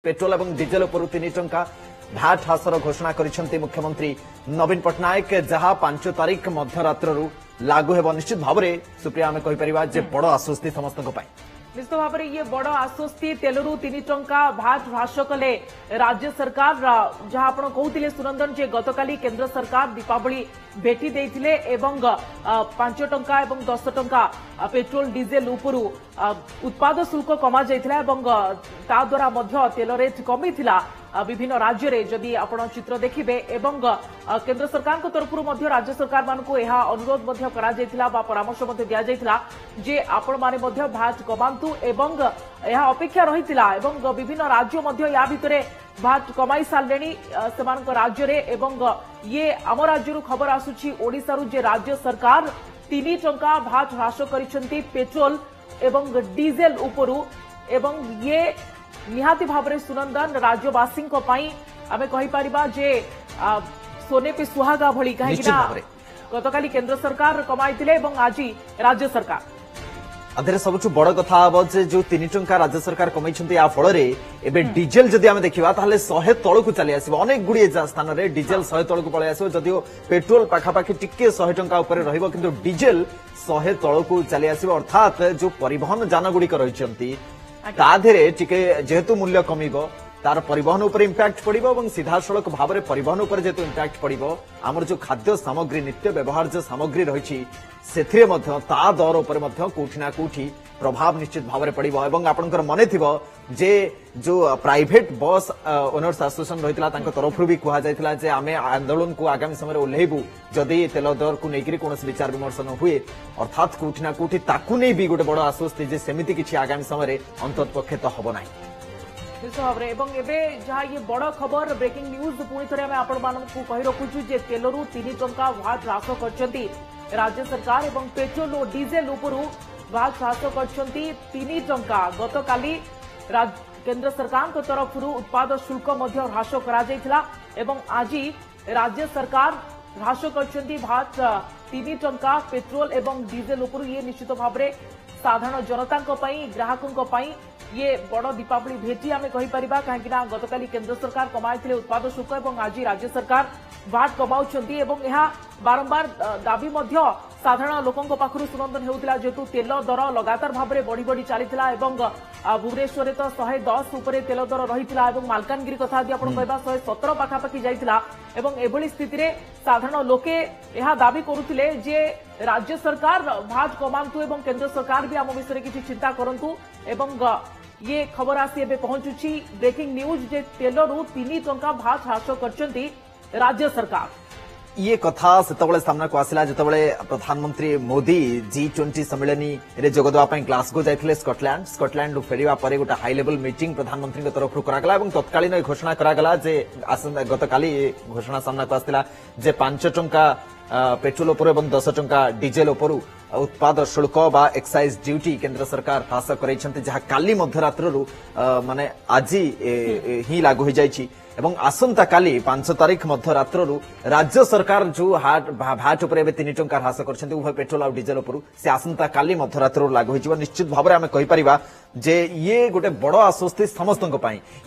Petrol और diesel उपर 3 टंका भैट ह्रासर घोषणा करिसेंती मुख्यमंत्री नवीन पट्टनायक जहां 5 तारिख मध्यरात्रु लागू हेब। निश्चित भाव में सुप्रिया आम कहीपर बड़ आश्वस्ति समस्त निश्चित भाव में ये बड़ आश्वस्ति तेलरू 3 टंका भैट ह्रास कले राज्य सरकार जहां आप कहते सुनंदन जे गतकाली केंद्र सरकार दीपावली भेटी देइथिले एवं 5 टंका एवं 10 टंका पेट्रोल डीजेल उपरू उत्पाद शुल्क कमा जाइथिला एवं ता द्वारा मध्य तेल रेट कमी थिला विभिन्न राज्य रे जदि आपण चित्र देखिबे एवं केंद्र सरकार को तरफ मध्य राज्य सरकार मानकु एहा अनुरोध मध्य करा जाइथिला बा परामर्श मध्य दिया जाइथिला जे आपण माने मध्य भैट कमांतु एवं एहा अपेक्षा रहिथिला एवं विभिन्न राज्य मध्य या भितरे भैट कमाई सारलेनी सेमानक राज्य रे एवं ये आम राज्य खबर आसुची ओडिसा रु जे राज्य सरकार 3 टंका भैट ह्रास करिसेंती पेट्रोल एवं डीजेल उपरू एवं ये निहाती भाव में सुनंदन राज्यवासी आम कहीपर जे सोने पे सुहागा भली कहीं गतकाली केंद्र सरकार कमाई आज राज्य सरकार अधे सबुठ बड़ कथा हम जो 3 टंका राज्य सरकार कमाई फल डीजेल जदि आम देखा 100 तल को चली आस अनेक गुड़े स्थान में डीजेल 100 तल को पलि आस जदिव पेट्रोल पाखापाखि टिके 100 टंका किंतु डीजेल 100 तल को चली आस अर्थात जो परिवहन जान गुड़िक रही जेहेतु मूल्य कमिबो तार परिवहन उपर इंपैक्ट पड़िबो और सीधा सड़क भाव में परिवहन उपर जेतु इंपैक्ट पड़िबो आमर जो खाद्य सामग्री नित्य व्यवहार्य सामग्री रही सेथिरे मध्य ता दर उपर मध्य कोठी ना कोठी प्रभाव निश्चित भाव में पड़िबो एवं आपनकर मने थिबो जे जो प्राइवेट बस ओनर्स एसोसिएशन रहितला तांको तरफ भी कहा जायतिला जे आमे आंदोलन को आगामी समय रे ओल्हेबु जदि तेल दर को लेकर कोनोसी विचार विमर्श न हुए अर्थात कोठी ना कोठी ताकू नै भी गोटे बड़ आश्वस्ति जे सेमिति किछि आगामी समय रे अंततपक्षे तो हबो नाही निश्चित भाव में एवं एबे जहाँ ये बड़ खबर ब्रेकिंग न्यूज पुणी थे आम आपण मानकु कहि रखुछु जे तेलरू 3 टंका भैट ह्रास करछंती राज्य सरकार एवं पेट्रोल और डीजेल उपरू भैट ह्रास करछंती 3 टंका गतकाली केंद्र सरकार को तरफ उत्पाद शुल्क मध्य ह्रास करा जायतिला एवं आज राज्य सरकार ह्रास करछंती भैट 3 टंका पेट्रोल एवं डीजेल उपरू ये निश्चित भाव में साधारण जनता ग्राहकों ये बड़ दीपावली भेटी आम कहीपर कहीं गतकाली केंद्र सरकार कमाई उत्पाद शुल्क और आज राज्य सरकार भैट कमाउछंती एवं यह बारंबार दाबी साधारण लोकों पाखु सुनंदन होता जेहेतु तेल दर लगातार भाव में बढ़ी बढ़ी चलीला भुवनेश्वर तो 110 उपर तेल दर रही मालकानगिरी कथा यदि आप 117 पाखापाखि जाइतिला एवं एभली स्थिति रे साधारण लोके यह दाबी करुथिले जे राज्य सरकार भैट कमांतु एवं केंद्र सरकार भी आम विषय किसी चिंता करंतु एवं ये खबर आसी एबे पहुंचुची ब्रेकिंग न्यूज जे तेलरू 3 टंका भैट ह्रास करछंती राज्य सरकार ये कथा सेतबले सामना को आसिला जतबले प्रधानमंत्री मोदी G20 सम्मेलनी रे जोगदवा ग्लासगो जाइथिले स्कॉटलैंड फेरिवा परे गोटा हाई लेवल मीटिंग प्रधानमंत्री के तरफ करागला एवं तत्कालीन घोषणा करागला जे गतकाली घोषणा सामना को आसिला जे 5 टंका पेट्रोल उपर एवं 10 टंका डीजेल उपर उत्पाद शुल्क बा एक्साइज ड्यूटी केंद्र सरकार ह्रास करैछन्ते जहा काली मध्यरात्रु माने आज ही लागू हो जाइछि एवं आसंता काली 5 तारिख मध्यरात्रु राज्य सरकार जो भैट उपर 3 टंका ह्रास करछन्ते उभय पेट्रोल और डीजेल उपर से आसंता काली मध्यरात्रु लागू होइछि निश्चित भाव में आम कहीपर जे ये गोटे बड़ आश्वस्ति समस्त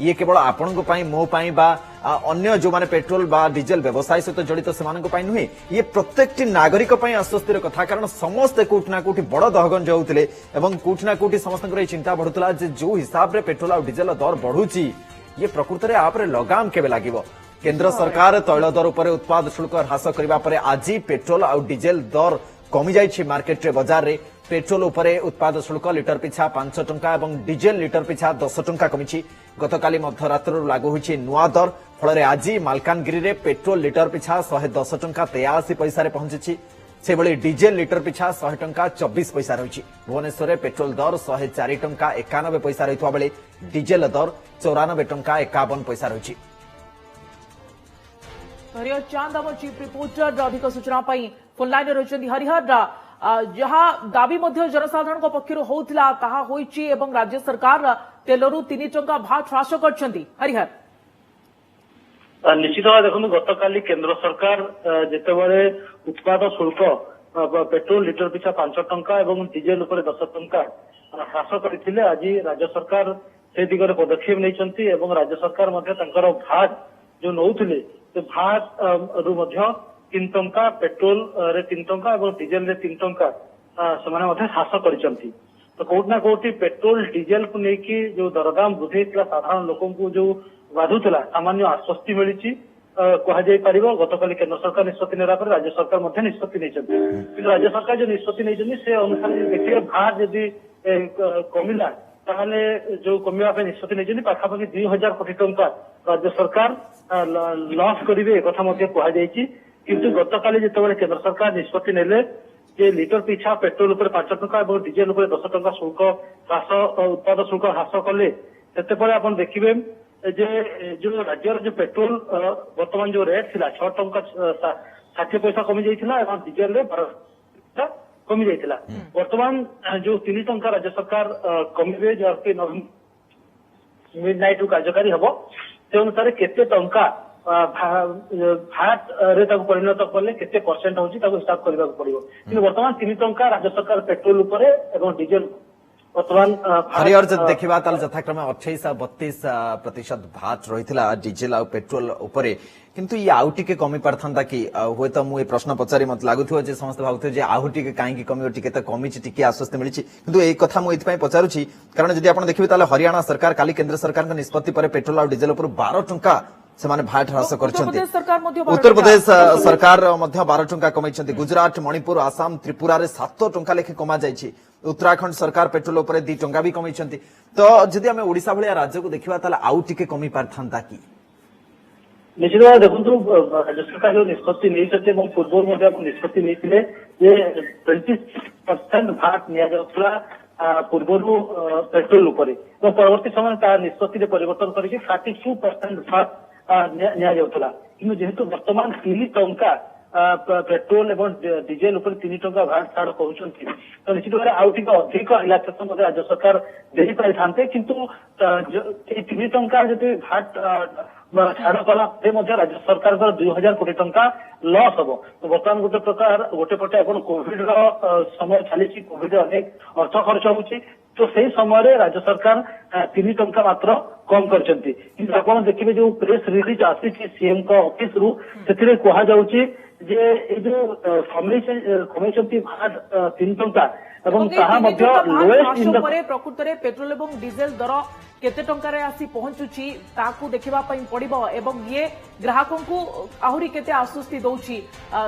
ये केवल आपण मो बा अन्य जो माने पेट्रोल बा डीजेल व्यवसाय सहित जड़ित से नुहे ये प्रत्येक नागरिक आश्वस्तिर कथा कारण समस्ते कोठी ना कोठी बड़ दहगंज होते कोठी ना कोठी समस्त चिंता बढ़ुला जो हिसाब रे पेट्रोल और डीजेल दर बढ़ुची ये प्रकृत में आपरे लगाम केबे लागिबो केंद्र सरकार तैल दर उपर उत्पाद शुल्क ह्रास करबा परे आज पेट्रोल और डीजेल दर कमी जाइछि मार्केट रे बाजार रे पेट्रोल उपरे उत्पाद शुल्क लिटर पिछा 5 टंका और डीजेल लिटर पिछा 10 टंका कमिछि गतकाली मध्यरात्रु लागू होइछि नुआ दर फल आज मालकानगिरी रे पेट्रोल लिटर पिछा 110 टंका 83 पैसा रे पहुंची से भली डीजेल लिटर पिछा 100 टंका 24 पैसा रही भुवनेश्वर में पेट्रोल दर 104 टंका 91 पैसा रही बेले डीजेल दर 94 टंका 51 पैसा रही हरिहर चांद आम चीफ रिपोर्टर अधिक सूचना फोन लाइन रही हरिहर जहाँ दाबी जनसाधारण पक्ष होता ताहा होइछि एवं राज्य सरकार तेलरू 3 टंका भैट ह्रास करछंती हरिहर निश्चित भाव देखो गतकाली केंद्र सरकार जितेबाला उत्पाद शुल्क पेट्रोल लिटर पिछा 5 टंका और डीजेल उपर 10 टंका ह्रास करते आज राज्य सरकार से दिगरे पदक्षेप नहीं एवं राज्य सरकार भाट जो नौथिले से भाट रु 3 टंका पेट्रोल रे 3 टंका और डीजेल रे 3 टंका से ह्रास कर तो कोट ना कोटी पेट्रोल डीजेल को लेकिन जो दरदाम वृद्धि साधारण लोक जो बाधुला सामान्य आश्वस्ति मिली कहुपर गतकाली केन्द्र सरकार निष्पत्ति नेला राज्य सरकार निष्पत्ति नहीं राज्य सरकार जो निष्पत्ति नहीं से अनुसार देखिए भाट जदि कमिला ताहले जो कमिया निष्पत्ति नहीं पाखापाखि 2000 कोटी टंका राज्य सरकार लॉस करेंगे एक कहुई किंतु गतकाली जिते केन्द्र सरकार निष्पत्ति नेले जे लिटर पिछा पेट्रोल उपर 5 टंका और डीजेल उपर 10 टंका शुल्क ह्रास उत्पाद शुल्क ह्रास कले से आप देखिए जे जो राज्य जो पेट्रोल वर्तमान जो रेट थिला 6 टंका 60 पैसा कमी जाइथिला और डीजेल रे 12 कमी जाइथिला वर्तमान जो 3 टंका राज्य सरकार कमिबे जो मिडनाइट कार्यकारी हबो से अनुसार केते टंका भाट रे परिणत कले केते परसेंट होची ताको हिसाब करबा पड़िबो कि वर्तमान 3 टंका राज्य सरकार पेट्रोल उपरे एवं डीजेल वर्तमान हरियर जब देखा यथाक्रमे 28-32% भाट रही डीजेल आ पेट्रोल उपरे किंतु ये आउ टिके कमी पारथंता कि हुए तो मुझे प्रश्न पचारि मत लागुथिबो जे समस्त भाबुथिबे जे आउ टिके काहेकि कमी टिके तो कमी टिके आश्वस्त मिली किंतु ए कथा मु एथि पचारुछि कारण जदि आपण देखिबे ताले हरियाणा सरकार काली केंद्र सरकार का निष्पत्ति पर पेट्रोल और डीजेल उपर 12 टंका से भाट ह्रास कर उत्तर प्रदेश सरकार 12 टंका कमाई गुजरात मणिपुर आसाम त्रिपुरा रे 7 टंका लेखे कमा जाइछि उत्तराखंड सरकार पेट्रोल उपर 2 टंका भी कमाई तो जदि आम ओडिशा भलिया राज्य को देखिबा ताले आउ टिके कमी पारथंता कि निश्चित भाव देखु राज्य सरकार जो निष्पत्ति नहीं पूर्व निष्पत्ति नहीं 20% भाट नि पूर्व पेट्रोल उपर तो परवर्ती समय निष्पत्ति परिवर्तन करके 32% भाट नियाला कि जेहेतु वर्तमान 3 टंका पेट्रोल एवं डीजेल उपर 3 टंका भाट छाड़ कहते तो निश्चित भाव आउ टिके अधिक रिलैक्सेशन राज्य सरकार दे पारि थांते किंतु 3 टंका जदि भाट छाड़ कला राज्य सरकार 2000 कोटी टंका लॉस हम तो बर्तमान गोटे पटे कोविड समय चली कोविड अनेक अर्थ खर्च होची तो सही समय राज्य सरकार 3 टंका मात्र कम करछंती किंतु आपण देखिबे जो प्रेस रिलीज आसी सीएम का ऑफिस रु सेथिरे कहा जाउची जे ए जो कमिशनती भाट 3 टंका एवं ताहा मध्ये लोएस्ट इन द प्रकृत रे पेट्रोल एवं डीजेल दर केते टंका रे आसी पहुंचुची ताकू देखिबा पई पड़िबो एवं ये ग्राहकों को आहुरी केते आश्वस्ति दउची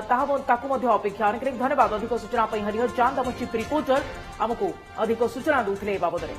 ताकू मध्ये अपेक्षा अनेक धन्यवाद अधिक सूचना पई हरिहर चांद हम चीफ रिपोर्टर हमको अधिक सूचना दुथले बाबद रे।